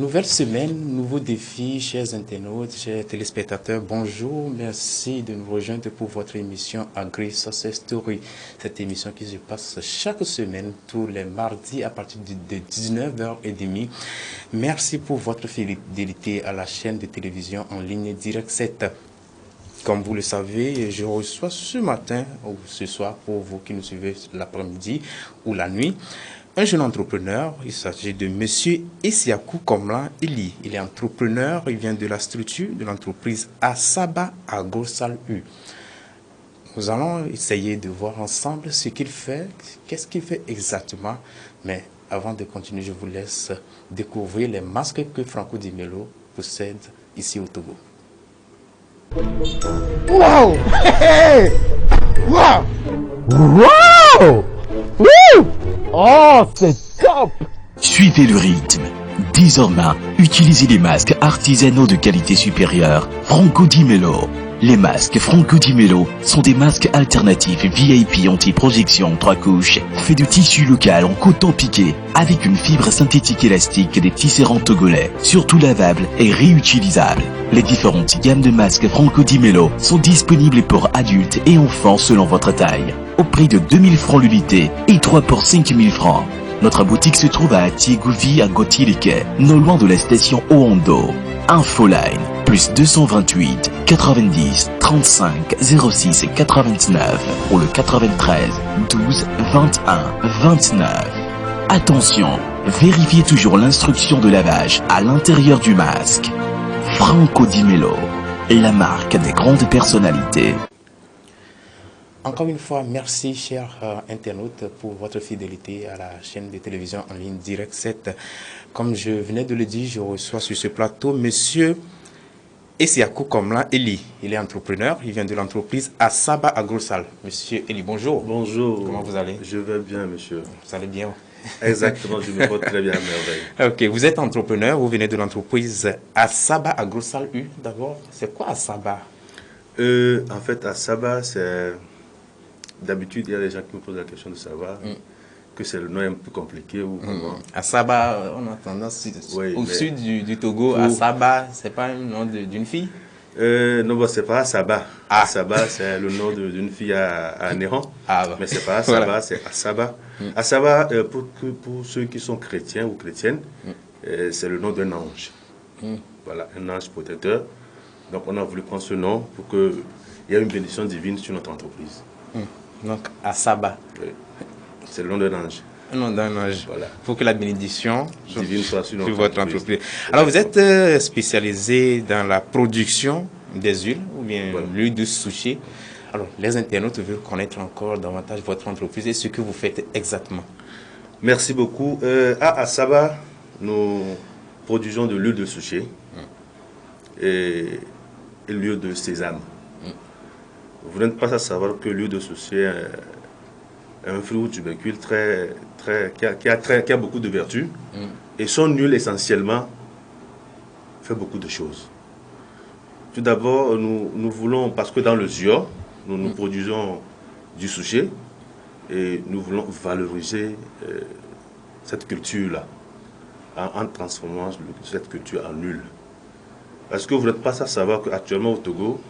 Nouvelle semaine, nouveaux défis, chers internautes, chers téléspectateurs, bonjour, merci de nous rejoindre pour votre émission Agri Success Story. Cette émission qui se passe chaque semaine, tous les mardis à partir de 19h30. Merci pour votre fidélité à la chaîne de télévision en ligne Direct 7. Comme vous le savez, je reçois ce matin ou ce soir, pour vous qui nous suivez l'après-midi ou la nuit, un jeune entrepreneur. Il s'agit de Monsieur Isiakou Komlan Eli. Il est entrepreneur, il vient de la structure de l'entreprise Asaba Agrosal U. Nous allons essayer de voir ensemble ce qu'il fait, qu'est-ce qu'il fait exactement. Mais avant de continuer, je vous laisse découvrir les masques que Franco Di Melo possède ici au Togo. Wow! Hey! Wow! Wow! Woo! Oh, c'est top! Suivez le rythme. Désormais, utilisez les masques artisanaux de qualité supérieure Franco Di Melo. Les masques Franco Di Melo sont des masques alternatifs VIP anti-projection 3 couches, faits de tissu local en coton piqué, avec une fibre synthétique élastique des tisserands togolais, surtout lavables et réutilisables. Les différentes gammes de masques Franco Di Melo sont disponibles pour adultes et enfants selon votre taille, au prix de 2000 francs l'unité et 3 pour 5000 francs. Notre boutique se trouve à Tiegouvi à Gauthier-les-Quais, non loin de la station Oando. Infoline, plus 228 90 35 06 89 ou le 93 12 21 29. Attention, vérifiez toujours l'instruction de lavage à l'intérieur du masque. Franco Di Melo, la marque des grandes personnalités. Encore une fois, merci chers internautes pour votre fidélité à la chaîne de télévision en ligne Direct 7. Comme je venais de le dire, je reçois sur ce plateau Monsieur Isiakou Komlan Eli. Il est entrepreneur, il vient de l'entreprise Asaba Agrosal. Monsieur Eli, bonjour. Bonjour. Comment vous allez? Je vais bien, monsieur. Vous allez bien? Exactement, je me porte très bien, à merveille. Ok, vous êtes entrepreneur, vous venez de l'entreprise Asaba Agrosal U. D'abord, c'est quoi Asaba? En fait, Asaba, c'est... D'habitude, il y a des gens qui me posent la question de savoir que c'est le nom un peu compliqué ou comment. Asaba, on a tendance Oui, au sud du Togo, Asaba, c'est pas le nom d'une fille? Non, bon, c'est pas Asaba. Asaba, c'est le nom d'une fille à Néron. Mais c'est pas Asaba, voilà. C'est Asaba. Asaba, pour ceux qui sont chrétiens ou chrétiennes, c'est le nom d'un ange. Voilà, un ange protecteur. Donc, on a voulu prendre ce nom pour qu'il y ait une bénédiction divine sur notre entreprise. Donc, Asaba. Oui. C'est le nom d'un ange. Le nom d'un ange. Voilà. Pour que la bénédiction divine soit sur votre entreprise. Alors, vous êtes spécialisé dans la production des huiles ou bien l'huile de souchet. Alors, les internautes veulent connaître encore davantage votre entreprise et ce que vous faites exactement. Merci beaucoup. À Asaba, nous produisons de l'huile de souchet et l'huile de sésame. Vous n'êtes pas à savoir que l'huile de souchet est un fruit ou tubercule qui a beaucoup de vertus. Et son huile, essentiellement, fait beaucoup de choses. Tout d'abord, nous voulons, parce que dans le Zior, nous produisons du souchet et nous voulons valoriser cette culture-là en transformant cette culture en huile. Parce que vous n'êtes pas à savoir qu'actuellement au Togo,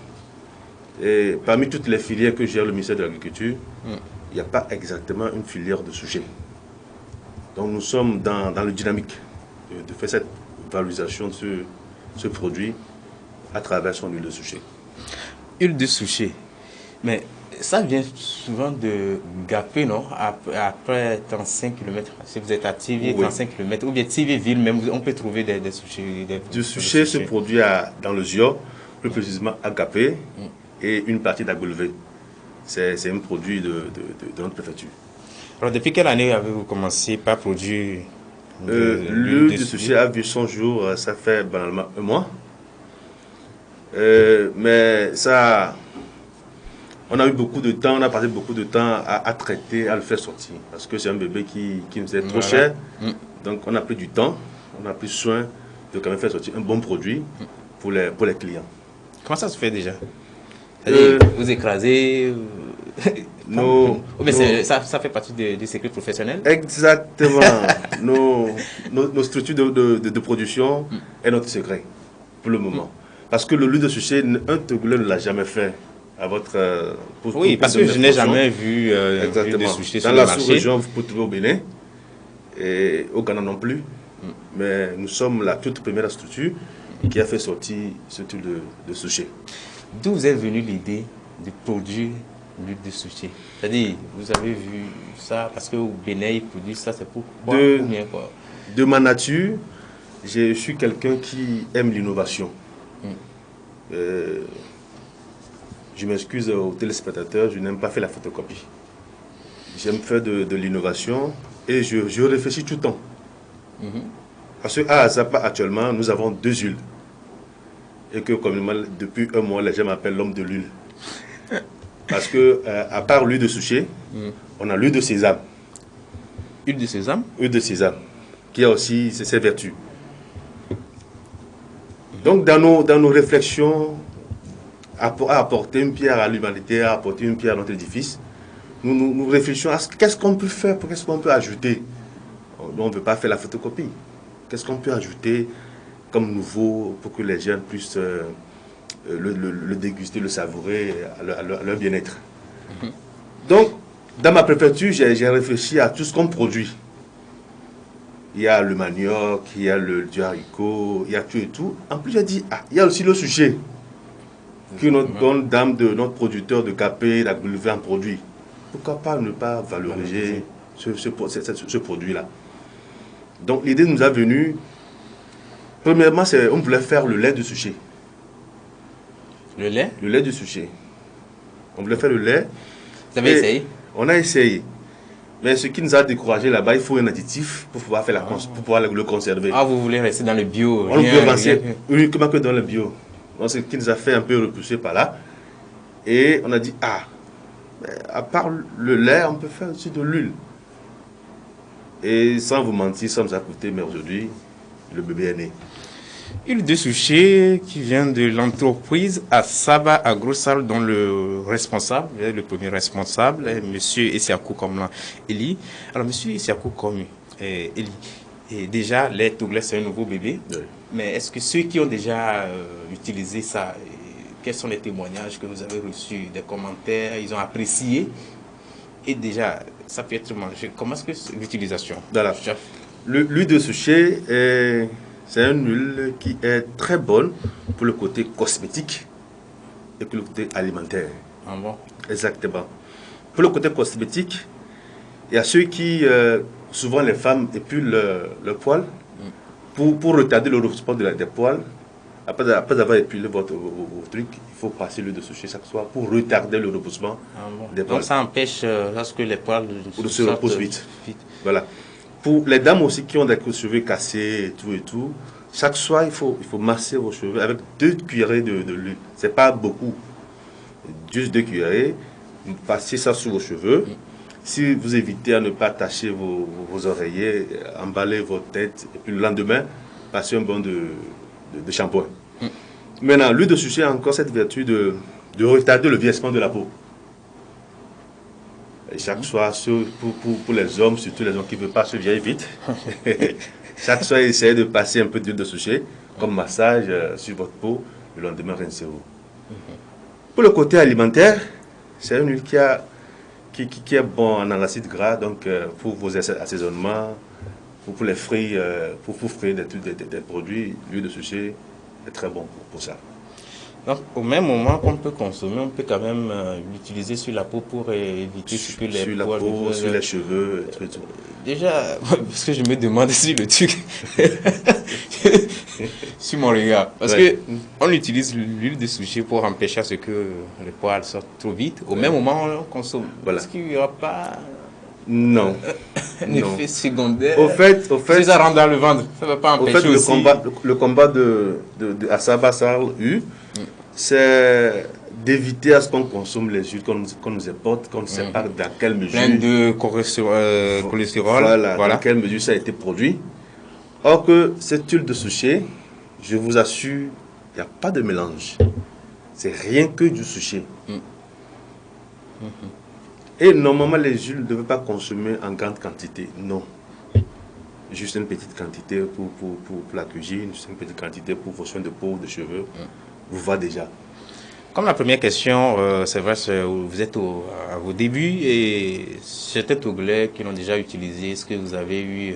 et parmi toutes les filières que gère le ministère de l'Agriculture, il n'y a pas exactement une filière de souchet. Donc nous sommes dans le dynamique de faire cette valorisation de ce produit à travers son huile de souchet. Huile de souchet. Mais ça vient souvent de Gapé, non? Après 35 km, si vous êtes à Tivier, 35 km, ou bien Tivier-Ville, même, on peut trouver des souchets. Du souchet se produit dans le Zior, plus précisément à Gapé. Et une partie d'Agolvé. C'est un produit de notre préfecture. Alors, depuis quelle année avez-vous commencé par produire l'huile de souchet a vu son jour, ça fait banalement un mois. Mais ça, on a eu beaucoup de temps, on a passé beaucoup de temps à traiter, à le faire sortir. Parce que c'est un bébé qui me faisait trop cher. Donc, on a pris du temps, on a pris soin de quand même faire sortir un bon produit pour les clients. Comment ça se fait déjà? Vous écrasez Ça fait partie des secrets professionnels. Exactement. nos structures de production est notre secret pour le moment. Parce que l'huile de suchet, un Togolais ne l'a jamais fait. À votre, parce que je n'ai jamais vu l'huile de suchet sur le marché. Dans la sous-région, vous pouvez trouver au Bénin et au Ghana non plus. Mais nous sommes la toute première structure qui a fait sortir ce type de suchet. D'où vous est venue l'idée de produire l'huile de suchet? C'est-à-dire, vous avez vu ça parce qu'au Bénin, ils produisent ça, c'est pour quoi? De ma nature, je suis quelqu'un qui aime l'innovation. Je m'excuse aux téléspectateurs, je n'aime pas faire la photocopie. J'aime faire de l'innovation et je réfléchis tout le temps. Parce qu'à Azapa, actuellement, nous avons 2 huiles. Et que, communément, depuis un mois, les gens m'appellent l'homme de l'huile. Parce que, à part l'huile de suchet, on a l'huile de sésame. Huile de sésame? Huile de sésame, qui a aussi ses vertus. Donc, dans nos réflexions, à apporter une pierre à l'humanité, à apporter une pierre à notre édifice, nous réfléchissons à qu'est-ce qu'on peut faire, qu'est-ce qu'on peut ajouter. On ne veut pas faire la photocopie. Qu'est-ce qu'on peut ajouter comme nouveau pour que les gens puissent le déguster, le savourer à leur bien-être. Donc, dans ma préfecture, j'ai réfléchi à tout ce qu'on produit. Il y a le manioc, il y a du haricot, il y a tout et tout. En plus, j'ai dit, il y a aussi le suchet que notre bonne dame, notre producteur de café, la Goulevé en produit. Pourquoi pas ne pas valoriser ce produit-là? Donc, l'idée nous a venue. Premièrement, on voulait faire le lait de suchet. Le lait? Le lait de suchet. On voulait faire le lait. Vous avez essayé? On a essayé. Mais ce qui nous a découragé là-bas, il faut un additif pour pouvoir faire pour pouvoir le conserver. Ah, vous voulez rester dans le bio? On peut avancer uniquement que dans le bio. Donc, ce qui nous a fait un peu repousser par là. Et on a dit, à part le lait, on peut faire aussi de l'huile. Et sans vous mentir, ça nous a coûté, mais aujourd'hui, le bébé est né. Huile de suchet qui vient de l'entreprise Asaba Agrosal, dont le responsable, le premier responsable, est M. Isiakou Komlan Eli. Alors, M. Isiakou Komlan Eli, et déjà, les Togolais, c'est un nouveau bébé. Oui. Mais est-ce que ceux qui ont déjà utilisé ça, quels sont les témoignages que vous avez reçus, des commentaires, ils ont apprécié? Et déjà, ça peut être mangé. Comment est-ce que l'utilisation? Voilà. L'huile de suchet, c'est une huile qui est très bonne pour le côté cosmétique et pour le côté alimentaire. Ah bon? Exactement. Pour le côté cosmétique, il y a ceux qui, souvent les femmes épilent le poil pour retarder le repoussement des poils. Après avoir épilé votre truc, il faut passer l'huile de suchet chaque soir pour retarder le repoussement des poils. Donc ça empêche lorsque les poils se repoussent vite. Voilà. Pour les dames aussi qui ont des cheveux cassés et tout, chaque soir, il faut masser vos cheveux avec 2 cuillerées de l'huile. Ce n'est pas beaucoup. Juste 2 cuillerées. Vous passez ça sur vos cheveux. Si vous évitez à ne pas tacher vos oreillers, emballez votre tête. Et puis le lendemain, passez un bon de shampoing. Maintenant, l'huile de suchet a encore cette vertu de retarder le vieillissement de la peau. Et chaque soir, pour les hommes, surtout les hommes qui ne veulent pas se vieillir vite, chaque soir, essayez de passer un peu d'huile de suchet comme massage sur votre peau, le lendemain, rincez-vous. Pour le côté alimentaire, c'est une huile qui est bon en acide gras, donc pour vos assaisonnements, pour les fruits, pour frire des produits, l'huile de suchet est très bon pour ça. Donc, au même moment qu'on peut consommer, on peut quand même l'utiliser sur la peau pour éviter ce que les sur la peau, sur les cheveux, tout. Déjà, parce que je me demande si le truc sur mon regard, parce que on utilise l'huile de suchet pour empêcher à ce que les poils sortent trop vite. Au même moment, on consomme. Voilà. Est-ce qu'il n'y aura pas un effet secondaire? Au fait, si ça rentre dans le ventre, ça ne va pas empêcher aussi. Le combat de Asaba Sarl c'est d'éviter à ce qu'on consomme les huiles qu'on nous apporte, qu'on ne sait pas dans quelle mesure. Plein de cholestérol. Voilà, dans quelle mesure ça a été produit. Or que cette huile de suchet, je vous assure, il n'y a pas de mélange. C'est rien que du suchet. Et normalement, les huiles ne devaient pas consommer en grande quantité. Non. Juste une petite quantité pour la cuisine, juste une petite quantité pour vos soins de peau, de cheveux. Vous va déjà. Comme la première question, c'est vrai, vous êtes à vos débuts et certains Togolais qui l'ont déjà utilisé, est-ce que vous avez eu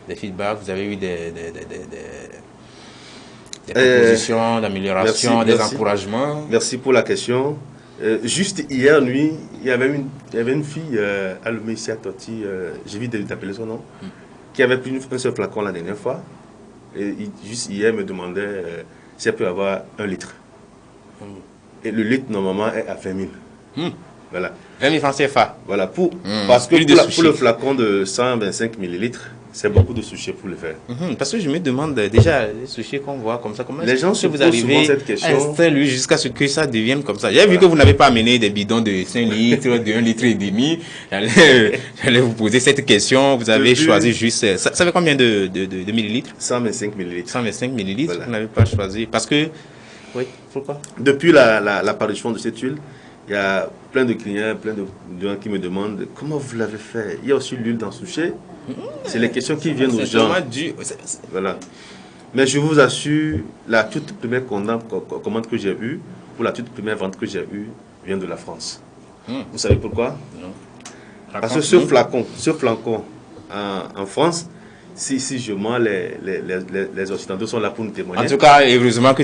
des feedbacks, vous avez eu des propositions d'amélioration, des encouragements? Merci pour la question. Juste hier nuit, il y avait une fille, Almesia Totti, j'ai vu d'appeler son nom, qui avait pris un seul flacon la dernière fois. Et juste hier, me demandait si elle peut avoir 1 litre. Et le litre, normalement, est à 20 000. Voilà. 20 000 francs CFA. Voilà. Parce que pour le flacon de 125 millilitres, c'est beaucoup de sushis pour le faire. Parce que je me demande déjà, les sushis qu'on voit comme ça, comment les gens se vous posent souvent cette à question. installer jusqu'à ce que ça devienne comme ça. J'ai vu que vous n'avez pas amené des bidons de 5 litres, de 1 litre et demi. J'allais vous poser cette question. Vous avez choisi juste... Ça fait combien de millilitres? 125 millilitres. 125 millilitres, Voilà. vous n'avez pas choisi. Parce que... Oui, pourquoi? Depuis l'apparition de cette huile, il y a plein de clients, plein de gens qui me demandent comment vous l'avez fait. Il y a aussi l'huile dans sushi. C'est les questions qui viennent aux gens. Voilà. Mais je vous assure, la toute première commande que j'ai eue, pour la toute première vente que j'ai eue, vient de la France. Vous savez pourquoi? Non. Parce que ce flacon en France, si je mens, les Occidentaux sont là pour nous témoigner. En tout cas, heureusement que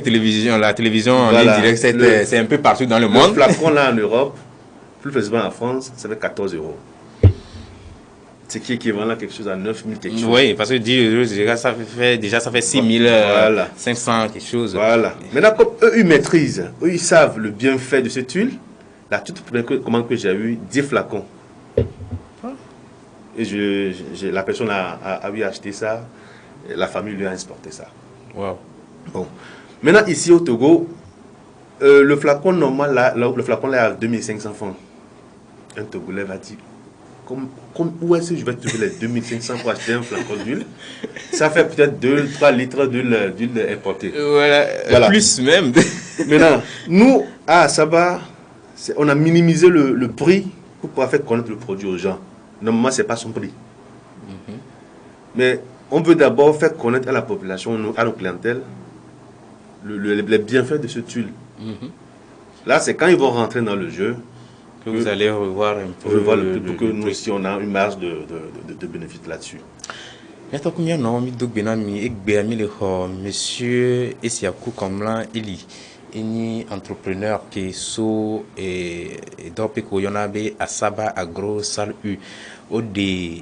la télévision en ligne directe, c'est un peu partout dans le monde. Le flacon là en Europe, plus précisément en France, ça fait 14 €. Ce qui est équivalent à quelque chose à 9 000 quelque chose. Oui, parce que 10 €, ça fait 6 500 quelque chose. Voilà. Maintenant, comme eux, ils maîtrisent, eux, ils savent le bienfait de cette huile. La toute première commande que j'ai eue, 10 flacons. Et la personne a eu acheté ça, et la famille lui a exporté ça. Wow. Bon. Maintenant, ici au Togo, le flacon normal, là, le flacon là est à 2500 francs. Un Togolais va dire, où est-ce que je vais trouver les 2500 pour acheter un flacon d'huile? Ça fait peut-être 2-3 litres d'huile importée. Voilà. Plus même. Maintenant, nous, à Saba, on a minimisé le prix pour pouvoir faire connaître le produit aux gens. Normalement, ce n'est pas son prix. Mais on veut d'abord faire connaître à la population, à nos clientèles, les bienfaits de cette huile. Là, c'est quand ils vont rentrer dans le jeu que vous allez revoir un peu pour que nous aussi, on a une marge de bénéfice là-dessus. Monsieur Esiakou Kamlan, il est entrepreneur qui so et d'opéko yonabe Asaba Agro Salu au de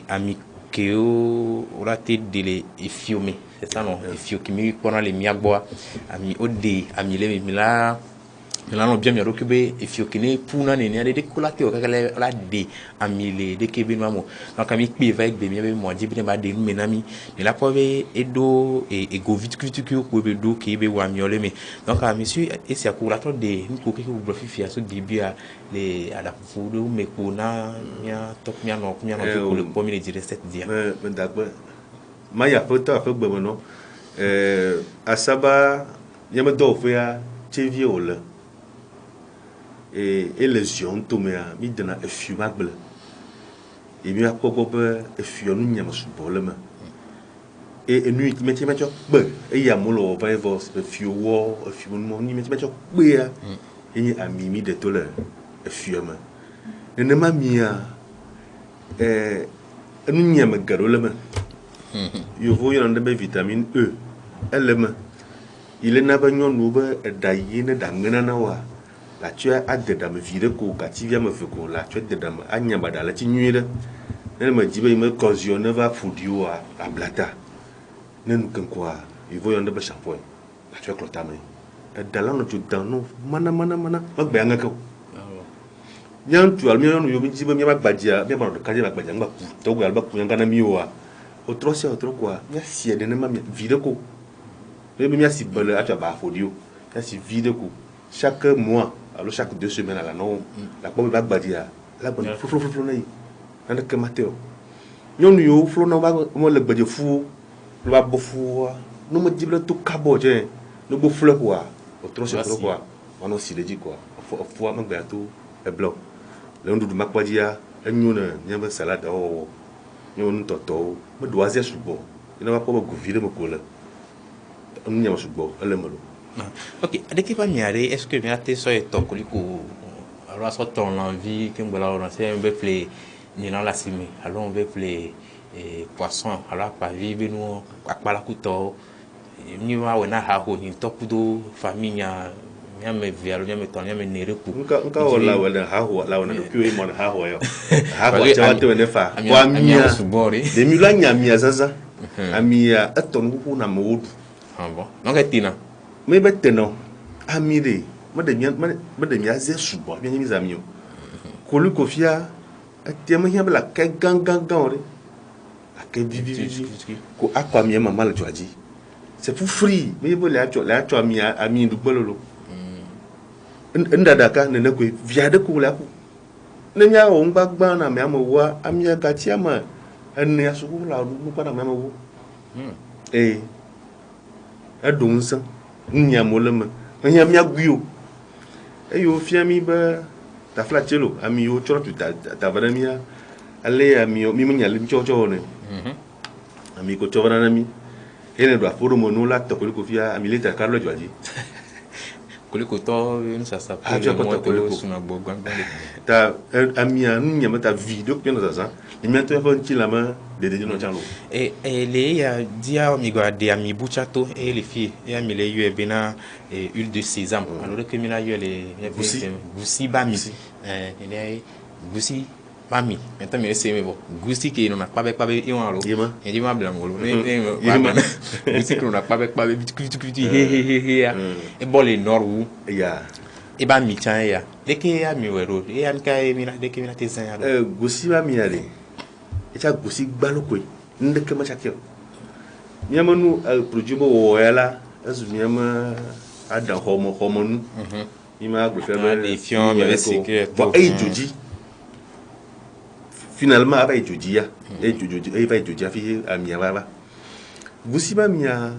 amikeo orate de efiome c'est ça non efio qui mi pendant les miagboa ami au de amile mila là non bien miaro kebe efio kine puna ne ne de kolate o kakale la de amile de kebe mamo donc ami pe va be mi be mo di bi ba de menami de la pove edo e go vite que ko be do ke be wa miole me donc à monsieur et c'est à courato de ko ke ko brofi so bibia les à la foudou me ko na nya tok nya no ko le premier dire cette dia mais d'accord maya photo a fait non Asaba yama do fa cheviole et les gens tombent à mi dana efumable et mi akogobe efionu nyama subolema et nuit qui mettait match be et ya molo va voir efiwo efionu ni mettait match be ya et ni amimi de tole efioma ne ma mia nu nyama garolema yo vo yanda be vitamine E elema il na ba nyonu be dayine dangena na wa la tu as de dame vide ko ka ti via me feko la tu de dame anya bada la ti nyuire ne me dibe me cautionne va fudio a blata ne nous kan quoi il faut yonder be shampoing la tu clota me dala no tu dan no mana ma ba nga ko nyan tu al mi no yo mi dibe mi ba badia mi ba no ka je ba badia ngba ku to go al ba ku nga na mi wa otro quoi ya si de ne ma vide ko le mi si bele a tu ba fudio ya si vide ko chaque mois alors chaque 2 semaines à la non la pomme va badia la bonne flou nay anda que mateo ñonu yo flou na ba mo le badia fou lo ba bofu no mo dible tout caboje no bo flou quoi autre chose quoi on aussi le dit quoi faut ma ba tout est blanc le ndu makwadia enyo na nyamba salade o nyo nu toto me do azia subo ina ma ko ba guvire me ko la on nyama subo ele malo. Ok, dès qu'il va m'y aller, est-ce que bien tes soeurs et ton colico alors soit ton envie que voilà on sait un peu plus ni dans la cime alors on veut plus poisson alors pas vivre nous à la couteau ni va on a ha ho ni top do famille nya me vialo nya me ton nya me nere ku nka wala wala ha ho la wala ku e mo ha ho yo ha ho cha wate ne fa kwa mia de mi la nya mia zaza amia eton ku na modu ah bon donc etina me beteno amire me de mia ze subo bien mi zamio ko lu ko fia atiama hia bla ka gangan ore ake vivi ko akwa mia mama la joaji c'est pour free me bo la cho mia ami du bololo ndadaka nene ko via de ko la ko ne nya o ngba na me amowa amia gatia ma enne asuku la nu kwa na me amowo adonsa nya molema nya mia guio yo fiami ba ta flachelo ami yo choro tu ta vanamia ale ami yo mi nya lim chocho ne ami ko chobana mi ene do aforo mo la to ko fia ami leta Carlo Joaji koliko to ça s'appelle moi suna bogwan ta amia nya mata video que nous ça ni maintenant faut ti la main de no chalo et les dia mi guardi ami buchato et les filles et ami les yu bena huile de sésame alors que mi la yu les goussi bami goussi mami maintenant mais c'est mais bon goussi qui non a pas et on allo et dit ma blanc goussi qui non a pas et bon les nord ou ya e ba mi chan ya de que ya mi wero e an ka e mi na de que mi na te san ya goussi ba mi ale e cha goussi gbalo ko nde ke ma cha ke mi amanu produit mo wo yala azu mi ama ada homo nu mi ma go faire des fions mais c'est que bon e joji finalement avec joji ya e joji e va joji fi amia baba goussi ba mi a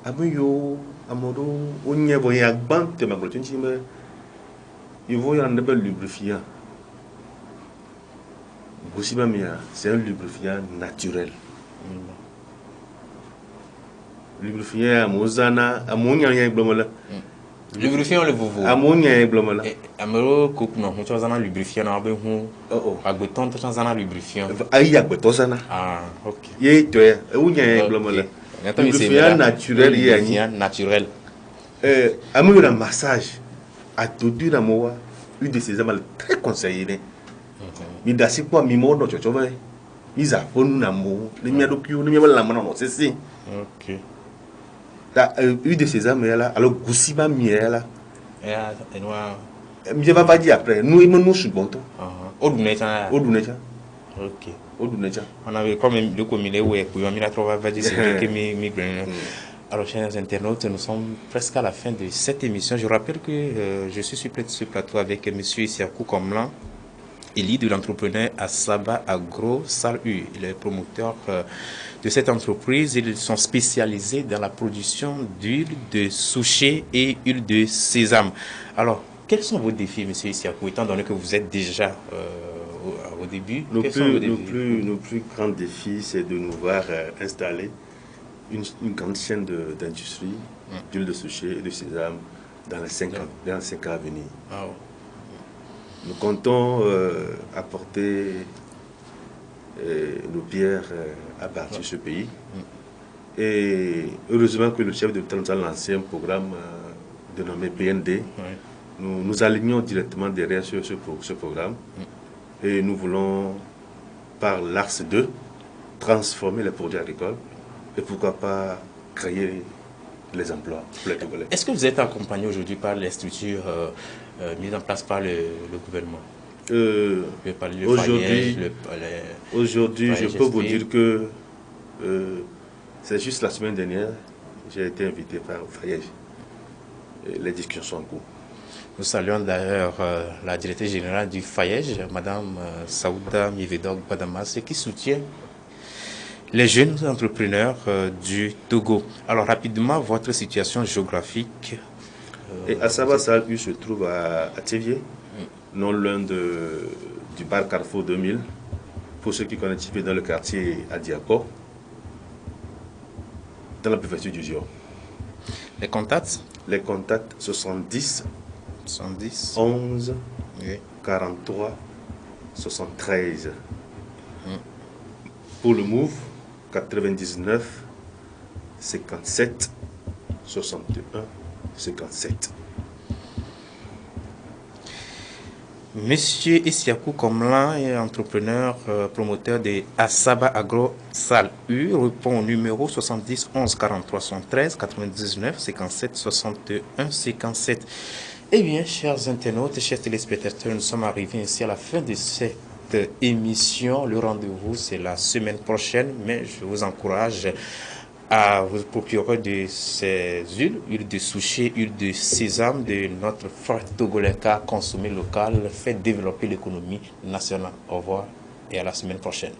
abuyo amodo onye bo ya gban te ma go tunchi me il faut y en avoir lubrifiant. Goussibamia, c'est un lubrifiant naturel. Lubrifiant amozana, ammonia y blomala. Lubrifiant le vovo. Ammonia y blomala. Amero coupe non, on chazana lubrifiant na be hu. Oh. Agbeton to chazana lubrifiant. Aïe agbetosana. Ah, OK. Ye to ya, unya y blomala. Lubrifiant naturel y naturel. Amero la massage. A tout dire à moi, une de ces amals très conseillées. Mais d'assez quoi, mi mot, notre chauve, ils a fait un amour, les miens d'occupés, les miens de la main, c'est ça. Ok. Une de ces âmes là, alors Goussiba miela. Et noir. Je vais pas dire après, nous, nous, nous, bon temps. Odunecha. Ok. Odunecha. On avait quand même deux communes où il y a mis la trouva va dire que mi Alors, chers internautes, nous sommes presque à la fin de cette émission. Je rappelle que je suis sur ce plateau avec M. Isiakou Komlan, élu de l'entrepreneur Asaba Agro Salut. Il est promoteur de cette entreprise. Ils sont spécialisés dans la production d'huile de souchet et huile de sésame. Alors, quels sont vos défis, M. Isiakou, étant donné que vous êtes déjà au début? Nos plus grands défis, c'est de nous voir installer une grande chaîne d'industrie d'huile de souchet et de sésame dans les 5 ans à venir. Ah, ouais. Nous comptons apporter nos pierres à bâtir ce pays. Et heureusement que le chef de l'État a lancé un programme dénommé PND. Nous alignons directement derrière ce programme. Et nous voulons, par l'ARS 2, transformer les produits agricoles. Et pourquoi pas créer les emplois pour les Togolais. Est-ce que vous êtes accompagné aujourd'hui par les structures mises en place par le gouvernement? Aujourd'hui, je peux vous dire que c'est juste la semaine dernière, j'ai été invité par Fayège. Les discussions sont en cours. Nous saluons d'ailleurs la directrice générale du Fayège, Mme Saouda Mivedog Badamas, qui soutient les jeunes entrepreneurs du Togo. Alors rapidement, votre situation géographique. Et Asaba Salut se trouve à Thévier, non loin de du bar Carrefour 2000. Pour ceux qui connaissent dans le quartier à Diaco, dans la préfecture du Dior. Les contacts? Les contacts 70 70 11 oui. 43 73. Pour le Move, 99 57 61 57. Monsieur Isiakou Komlan est entrepreneur, promoteur de Asaba Agro Salle U, répond au numéro 70 11 43 73 99 57 61 57. Eh bien, chers internautes, chers téléspectateurs, nous sommes arrivés ainsi à la fin de cette émission. Le rendez-vous, c'est la semaine prochaine, mais je vous encourage à vous procurer de ces huiles de souchet, huile de sésame de notre frère togolais car consommer local fait développer l'économie nationale. Au revoir et à la semaine prochaine.